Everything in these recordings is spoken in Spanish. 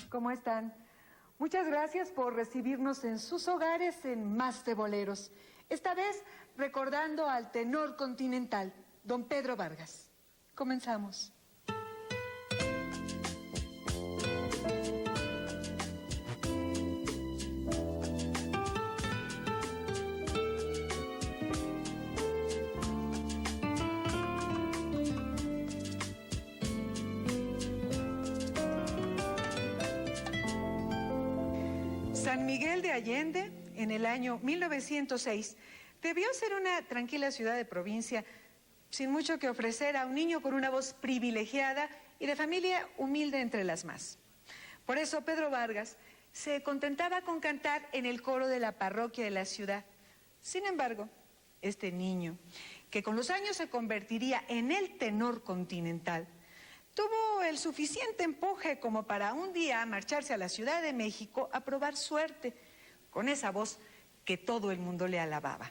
¿Cómo están? Muchas gracias por recibirnos en sus hogares en Más de Boleros. Esta vez recordando al tenor continental, don Pedro Vargas. Comenzamos. San Miguel de Allende, en el año 1906, debió ser una tranquila ciudad de provincia, sin mucho que ofrecer a un niño con una voz privilegiada y de familia humilde entre las más. Por eso Pedro Vargas se contentaba con cantar en el coro de la parroquia de la ciudad. Sin embargo, este niño, que con los años se convertiría en el tenor continental, tuvo el suficiente empuje como para un día marcharse a la Ciudad de México a probar suerte con esa voz que todo el mundo le alababa.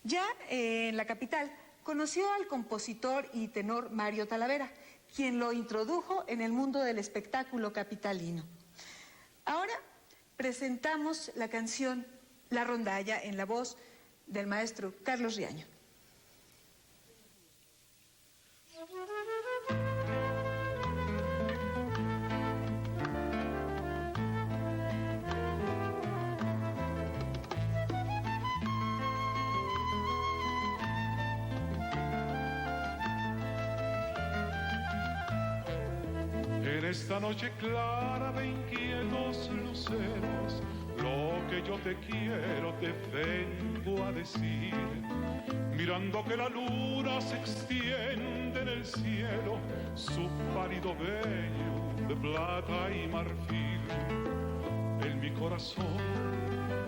Ya en la capital conoció al compositor y tenor Mario Talavera, quien lo introdujo en el mundo del espectáculo capitalino. Ahora presentamos la canción La Rondalla en la voz del maestro Carlos Riaño. En esta noche clara de inquietos luceros, lo que yo te quiero te vengo a decir. Mirando que la luna se extiende en el cielo, su pálido vello de plata y marfil. En mi corazón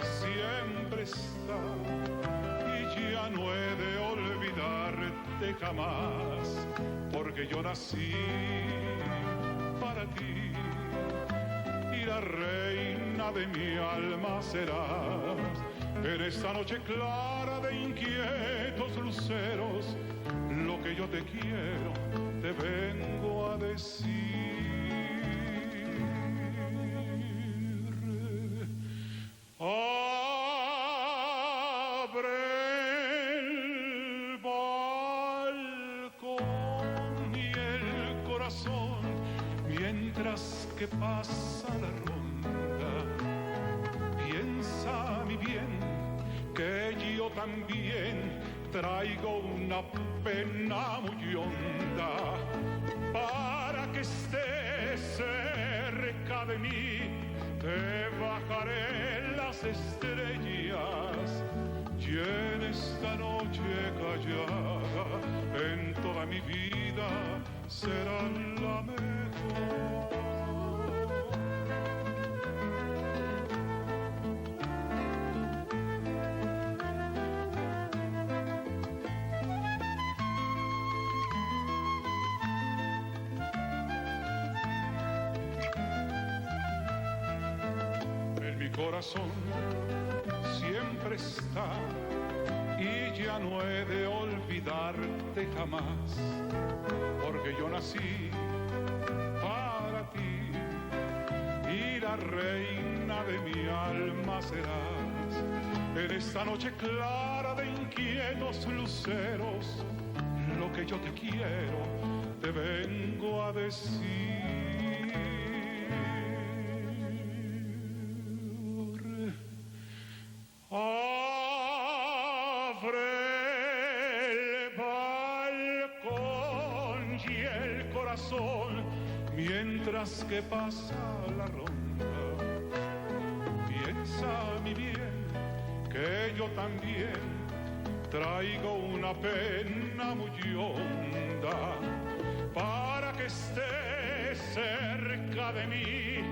siempre está y ya no he de olvidarte jamás, porque yo nací para ti y la reina de mi alma serás. En esta noche clara de inquietos luceros, lo que yo te quiero te vengo a decir. Abre el balcón y el corazón mientras que pasa la ronda. Piensa mi bien que yo también traigo una pena muy honda. Para que estés cerca de mí te bajaré las estrellas y en esta noche callada en toda mi vida será la mejor. Corazón siempre está y ya no he de olvidarte jamás, porque yo nací para ti y la reina de mi alma serás. En esta noche clara de inquietos luceros, lo que yo te quiero te vengo a decir. Abre el balcón y el corazón mientras que pasa la ronda. Piensa mi bien que yo también traigo una pena muy honda. Para que estés cerca de mí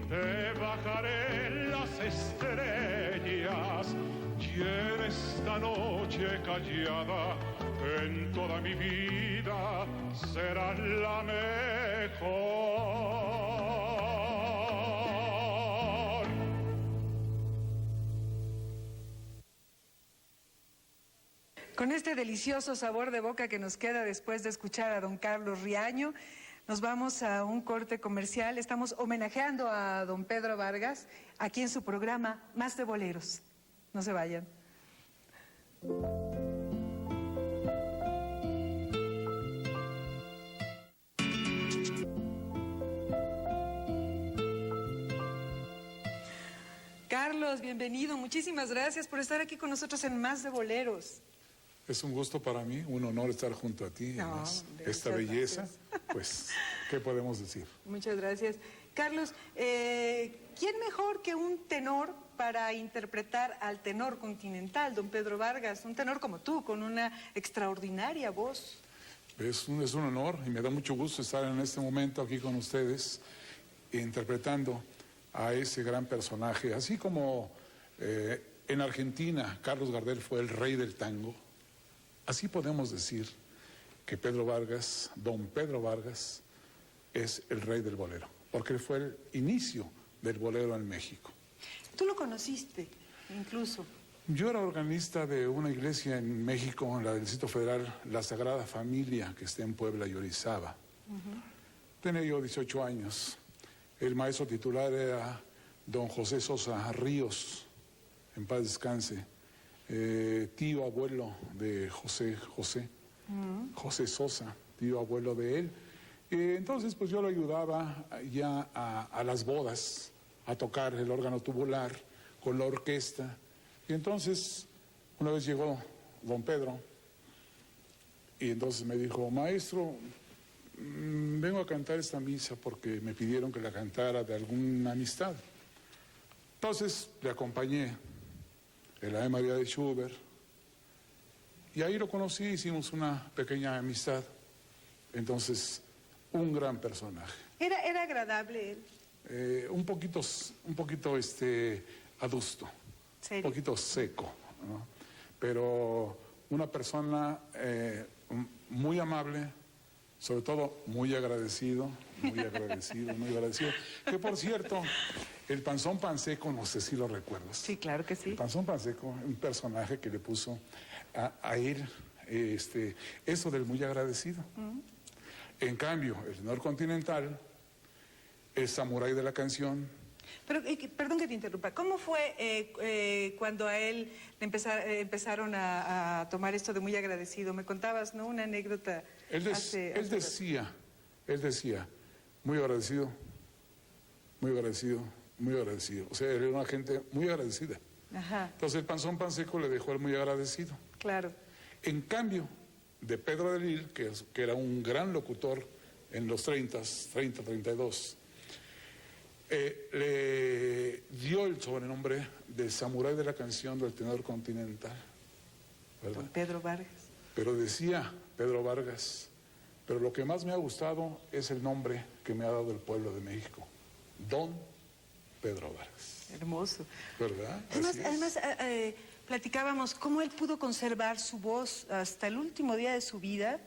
te bajaré las estrellas y en esta noche callada en toda mi vida será la mejor. Con este delicioso sabor de boca que nos queda después de escuchar a don Carlos Riaño, Nos vamos a un corte comercial. Estamos homenajeando a don Pedro Vargas aquí en su programa Más de Boleros. No se vayan. Carlos, bienvenido. Muchísimas gracias por estar aquí con nosotros en Más de Boleros. Es un gusto para mí, un honor estar junto a ti en esta belleza. Pues, ¿qué podemos decir? Muchas gracias. Carlos, ¿quién mejor que un tenor para interpretar al tenor continental, don Pedro Vargas? Un tenor como tú, con una extraordinaria voz. Es un honor y me da mucho gusto estar en este momento aquí con ustedes, interpretando a ese gran personaje. Así como en Argentina Carlos Gardel fue el rey del tango, así podemos decir que Pedro Vargas, don Pedro Vargas, es el rey del bolero, porque fue el inicio del bolero en México. ¿Tú lo conociste, incluso? Yo era organista de una iglesia en México, en la del Distrito Federal, la Sagrada Familia, que está en Puebla y Orizaba. Tenía yo 18 años. El maestro titular era don José Sosa Ríos, en paz descanse. Tío abuelo de José Sosa, tío abuelo de él. Entonces, pues yo lo ayudaba ya a las bodas, a tocar el órgano tubular con la orquesta. Y entonces, una vez llegó don Pedro, y entonces me dijo, maestro, vengo a cantar esta misa porque me pidieron que la cantara de alguna amistad. Entonces, le acompañé el Ave María de Schubert, y ahí lo conocí, hicimos una pequeña amistad. Entonces, un gran personaje. ¿Era agradable él? Un poquito adusto, ¿Serio? un poquito seco, ¿no? Pero una persona muy amable, sobre todo muy agradecido. Que por cierto, el Panzón Panseco, no sé si lo recuerdas. Sí, claro que sí. El Panzón Panseco, un personaje que le puso a él eso del muy agradecido. En cambio, el tenor continental, el samurái de la canción. Pero, perdón que te interrumpa, ¿cómo fue cuando a él le empezaron a tomar esto de muy agradecido? Me contabas, ¿no? Una anécdota. Él decía, muy agradecido. O sea, él era una gente muy agradecida. Ajá. Entonces el Panzón Panseco le dejó el muy agradecido. Claro. En cambio, de Pedro de Lille, que era un gran locutor en los 32, le dio el sobrenombre de samurái de la canción del tenor continental, ¿verdad? Don Pedro Vargas. Pero decía Pedro Vargas, pero lo que más me ha gustado es el nombre que me ha dado el pueblo de México, don Pedro Vargas. Hermoso. ¿Verdad? Además, platicábamos cómo él pudo conservar su voz hasta el último día de su vida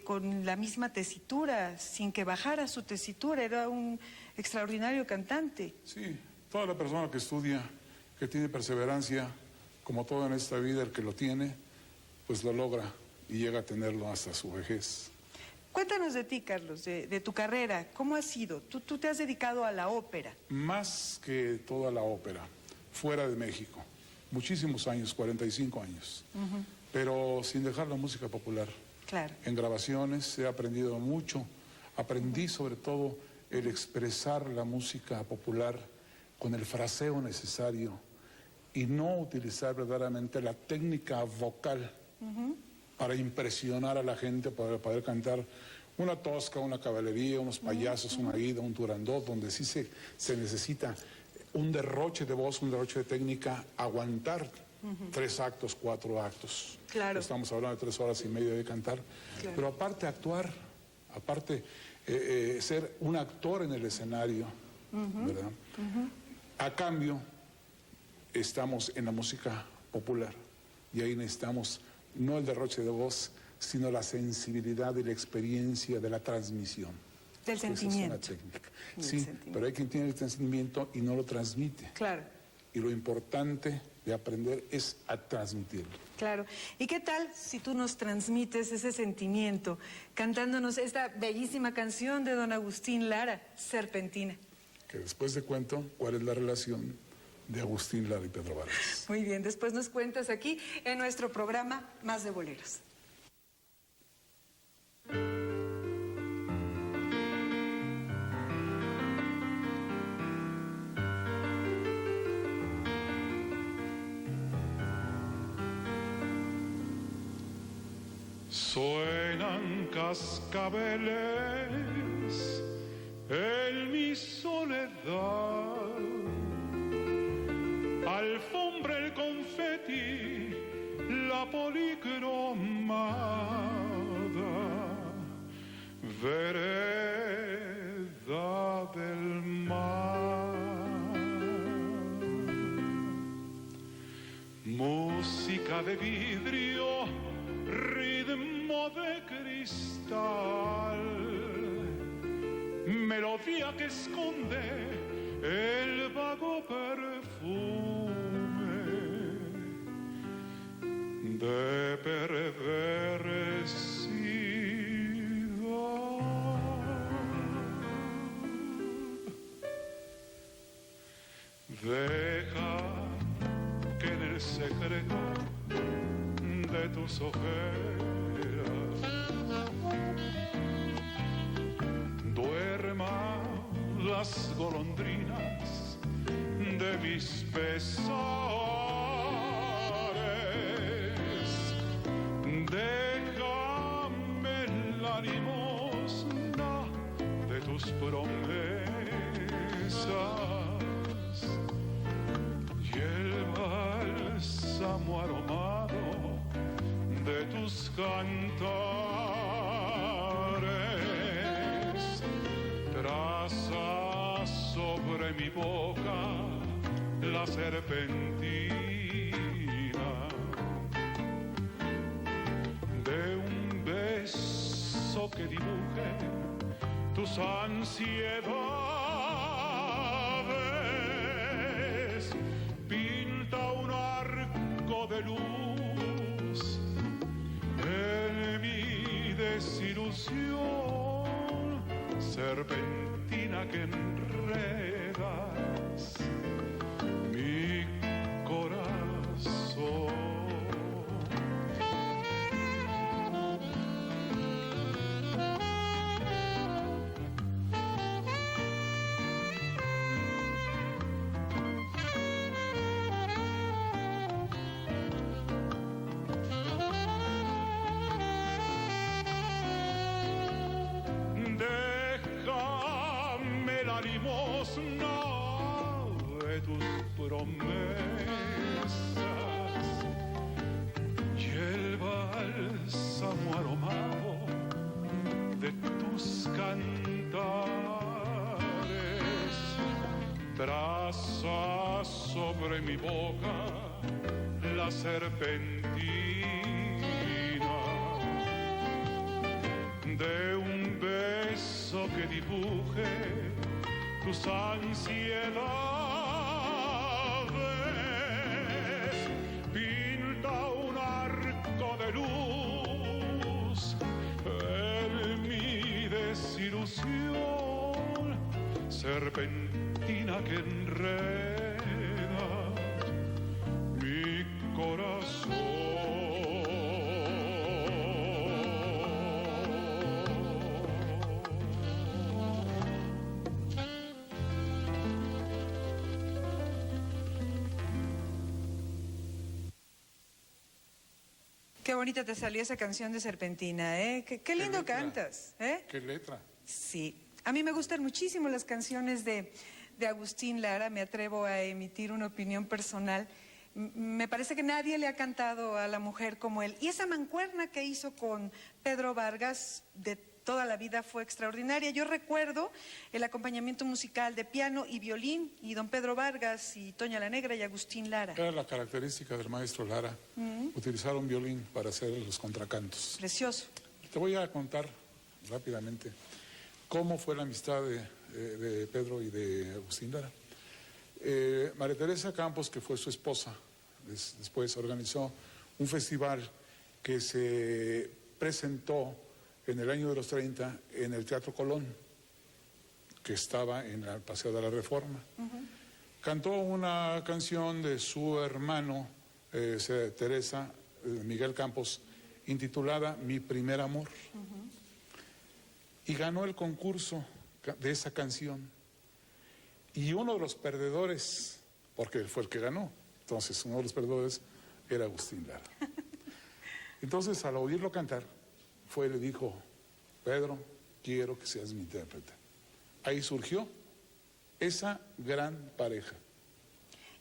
con la misma tesitura, sin que bajara su tesitura. Era un extraordinario cantante. Sí, toda la persona que estudia, que tiene perseverancia, como todo en esta vida, el que lo tiene, pues lo logra y llega a tenerlo hasta su vejez. Cuéntanos de ti, Carlos, de tu carrera. ¿Cómo ha sido? Tú te has dedicado a la ópera. Más que toda la ópera, fuera de México. Muchísimos años, 45 años. Pero sin dejar la música popular. Claro. En grabaciones he aprendido mucho. Aprendí sobre todo el expresar la música popular con el fraseo necesario y no utilizar verdaderamente la técnica vocal para impresionar a la gente, para poder cantar una tosca, una caballería, unos payasos, una ida, un turandot, donde sí se necesita un derroche de voz, un derroche de técnica, aguantar 3 actos, 4 actos. Claro. Estamos hablando de 3 horas y media de cantar. Claro. Pero aparte actuar, aparte ser un actor en el escenario, ¿verdad? A cambio, estamos en la música popular y ahí necesitamos no el derroche de voz, sino la sensibilidad y la experiencia de la transmisión. Del sentimiento. Esa es una técnica. Sí, pero hay quien tiene el sentimiento y no lo transmite. Claro. Y lo importante de aprender es a transmitirlo. Claro. ¿Y qué tal si tú nos transmites ese sentimiento cantándonos esta bellísima canción de don Agustín Lara, Serpentina? Que después te cuento cuál es la relación de Agustín Lara y Pedro Vargas. Muy bien, después nos cuentas aquí en nuestro programa Más de Boleros. Suenan cascabeles en mi soledad, alfombra el confeti, la policromada, vereda del mar, música de vidrio, ritmo de cristal, melodía que esconde el vago perfume de perversidad. Deja que en el secreto de tus ojeras duerman las golondrinas de mis pesares. Déjame la limosna de tus promesas y el bálsamo aromado de tus cantares. Traza sobre mi boca la serpentina de un beso que dibuje tus ansiedades. Pinta un arco de luz en mi desilusión, serpentina que enredas mi corazón. Déjame la limosna de tus promesas y el bálsamo aromado de tus cantares. Traza sobre mi boca la serpentina de un beso que dibuje tus ansiedades. Pinta un arco de luz en mi desilusión, serpentina que enreda mi corazón. Qué bonita te salió esa canción de Serpentina, ¿eh? Qué lindo letra. cantas, ¿eh? ¿Qué letra? Sí. A mí me gustan muchísimo las canciones de Agustín Lara. Me atrevo a emitir una opinión personal. Me parece que nadie le ha cantado a la mujer como él. Y esa mancuerna que hizo con Pedro Vargas de toda la vida fue extraordinaria. Yo recuerdo el acompañamiento musical de piano y violín, y don Pedro Vargas, y Toña la Negra, y Agustín Lara. Era la característica del maestro Lara, utilizar un violín para hacer los contracantos. Precioso. Te voy a contar rápidamente cómo fue la amistad de Pedro y de Agustín Lara. María Teresa Campos, que fue su esposa, después organizó un festival que se presentó en el año de los 30 en el Teatro Colón, que estaba en el Paseo de la Reforma. Cantó una canción de su hermano, Teresa, Miguel Campos, intitulada Mi Primer Amor. Y ganó el concurso de esa canción. Y uno de los perdedores, porque fue el que ganó, entonces uno de los perdedores era Agustín Lara. Entonces, al oírlo cantar, fue y le dijo: Pedro, quiero que seas mi intérprete. Ahí surgió esa gran pareja.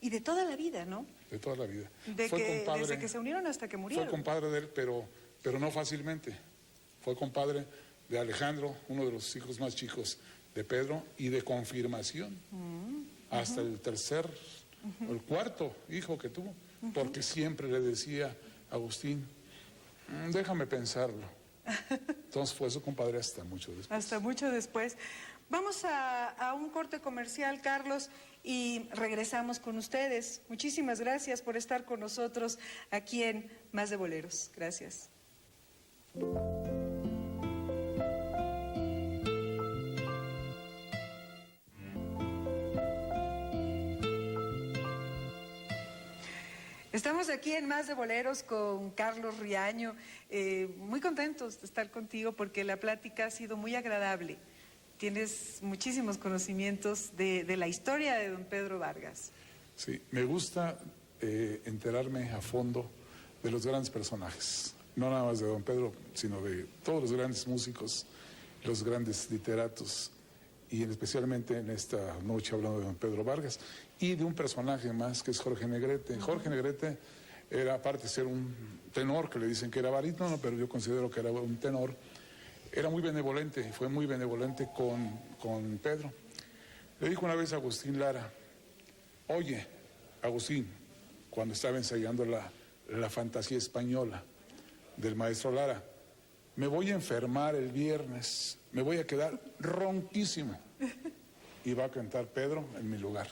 Y de toda la vida, ¿no? De toda la vida. Desde que se unieron hasta que murieron. Fue compadre de él, pero no fácilmente. Fue compadre de Alejandro, uno de los hijos más chicos de Pedro, y de confirmación. Hasta el tercer, el cuarto hijo que tuvo. Porque siempre le decía a Agustín: déjame pensarlo. Entonces fue su compadre hasta mucho después. Hasta mucho después. Vamos a un corte comercial, Carlos, y regresamos con ustedes. Muchísimas gracias por estar con nosotros aquí en Más de Boleros. Gracias. Estamos aquí en Más de Boleros con Carlos Riaño, muy contentos de estar contigo porque la plática ha sido muy agradable. Tienes muchísimos conocimientos de la historia de don Pedro Vargas. Sí, me gusta enterarme a fondo de los grandes personajes, no nada más de don Pedro, sino de todos los grandes músicos, los grandes literatos, y especialmente en esta noche hablando de don Pedro Vargas, y de un personaje más que es Jorge Negrete. Jorge Negrete era, aparte de ser un tenor, que le dicen que era barítono, pero yo considero que era un tenor, era muy benevolente, fue muy benevolente con Pedro. Le dijo una vez a Agustín Lara: oye, Agustín, cuando estaba ensayando la fantasía española del maestro Lara, me voy a enfermar el viernes, me voy a quedar ronquísimo, y va a cantar Pedro en mi lugar.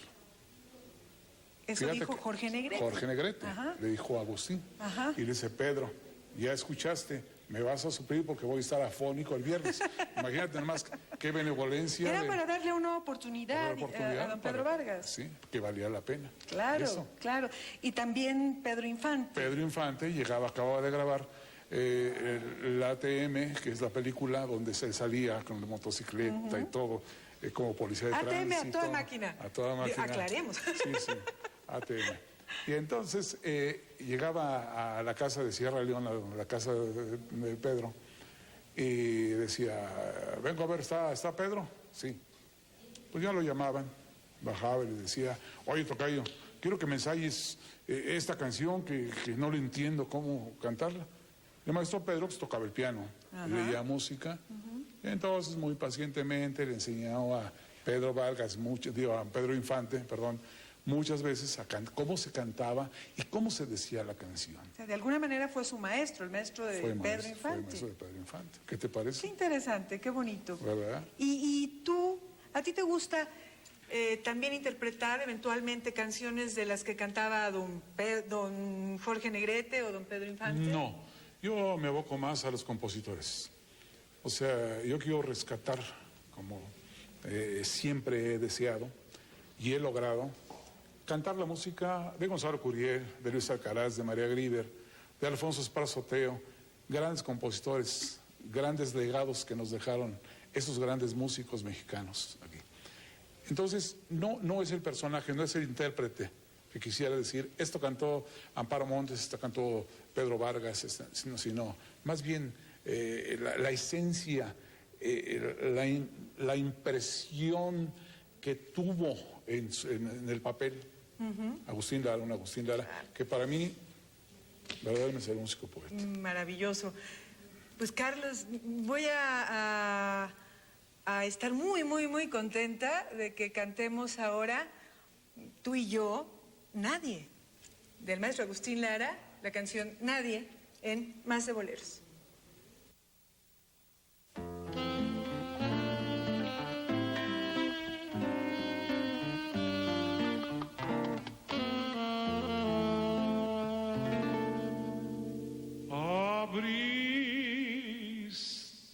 Eso Fíjate, dijo Jorge Negrete. Jorge Negrete, Ajá. le dijo a Agustín. Ajá. Y le dice: Pedro, ya escuchaste, me vas a suplir porque voy a estar afónico el viernes. Imagínate nomás qué benevolencia. Era para darle una oportunidad, a don Pedro Vargas. Sí, que valía la pena. Claro, Eso. claro. Y también Pedro Infante. Pedro Infante acababa de grabar la ATM, que es la película donde se salía con la motocicleta y todo, como policía de tránsito. ATM a toda máquina. A toda máquina. Aclaremos. Sí, ATM. Y entonces llegaba a la casa de Sierra León, la casa de Pedro, y decía: vengo a ver, ¿está Pedro? Sí. Pues ya lo llamaban, bajaba y le decía: oye, tocayo, quiero que me ensayes esta canción que no le entiendo cómo cantarla. El maestro Pedro pues tocaba el piano, leía música, y entonces muy pacientemente le enseñó a Pedro Vargas, a Pedro Infante, perdón, muchas veces cómo se cantaba y cómo se decía la canción. O sea, de alguna manera fue su maestro, el maestro de Pedro Infante. Fue el maestro de Pedro Infante. ¿Qué te parece? Qué interesante, qué bonito. ¿Verdad? Y tú, ¿a ti te gusta también interpretar eventualmente canciones de las que cantaba don Jorge Negrete o don Pedro Infante? No, yo me aboco más a los compositores. O sea, yo quiero rescatar, como siempre he deseado y he logrado, cantar la música de Gonzalo Curiel, de Luis Alcaraz, de María Grieber, de Alfonso Esparza Oteo, grandes compositores, grandes legados que nos dejaron esos grandes músicos mexicanos aquí. Entonces, no es el personaje, no es el intérprete que quisiera decir: esto cantó Amparo Montes, esto cantó Pedro Vargas, sino más bien la esencia, la impresión que tuvo en el papel. Agustín Lara, que para mí verdaderamente es el músico poeta. Maravilloso. Pues Carlos, voy a estar muy, muy, muy contenta de que cantemos ahora, tú y yo, Nadie, del maestro Agustín Lara, la canción Nadie, en Más de Boleros.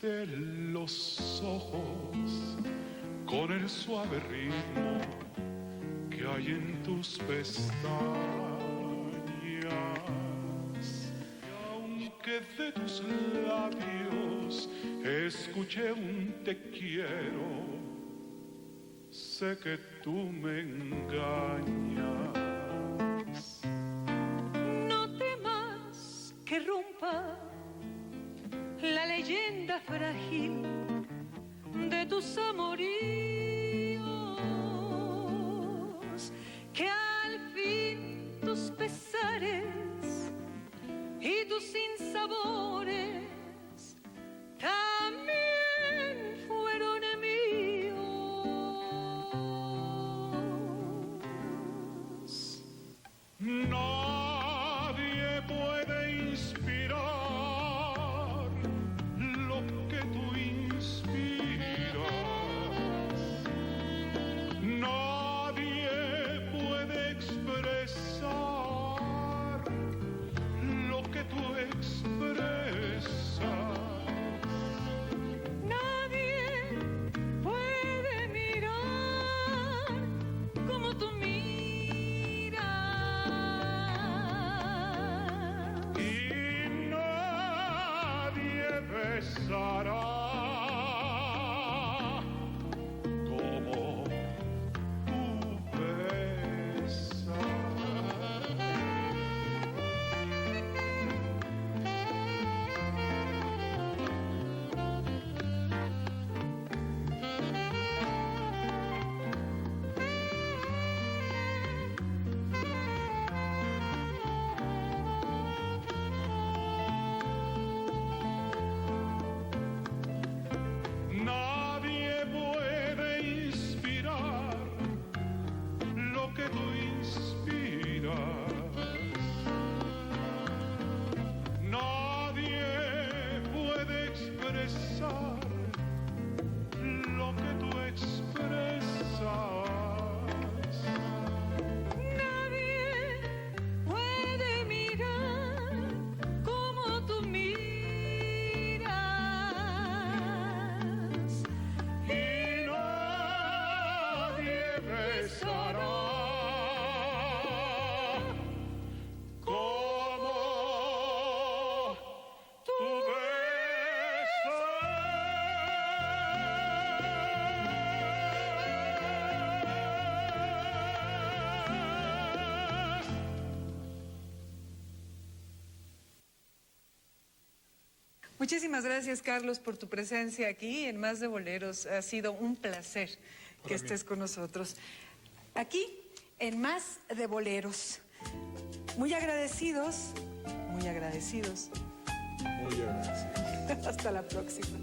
de los ojos con el suave ritmo que hay en tus pestañas. Y aunque de tus labios escuché un te quiero, sé que tú me engañas. No temas que rompa la leyenda frágil de tus amoríos, que al fin tus pesares y tus sinsabores también fueron míos. Nadie puede inspirar lo que tú inspiras. Nadie puede expresar lo que tú expresas. Nadie puede mirar como tú miras. Y nadie besará como tú besas. Nadie puede inspirar lo que tú inspiras. Nadie puede expresar lo que tú expresas. Nadie puede mirar como tú miras. Y nadie besará como tú besas. Muchísimas gracias, Carlos, por tu presencia aquí en Más de Boleros. Ha sido un placer que estés con nosotros. Aquí, en Más de Boleros. Muy agradecidos, muy agradecidos. Muy agradecido. Hasta la próxima.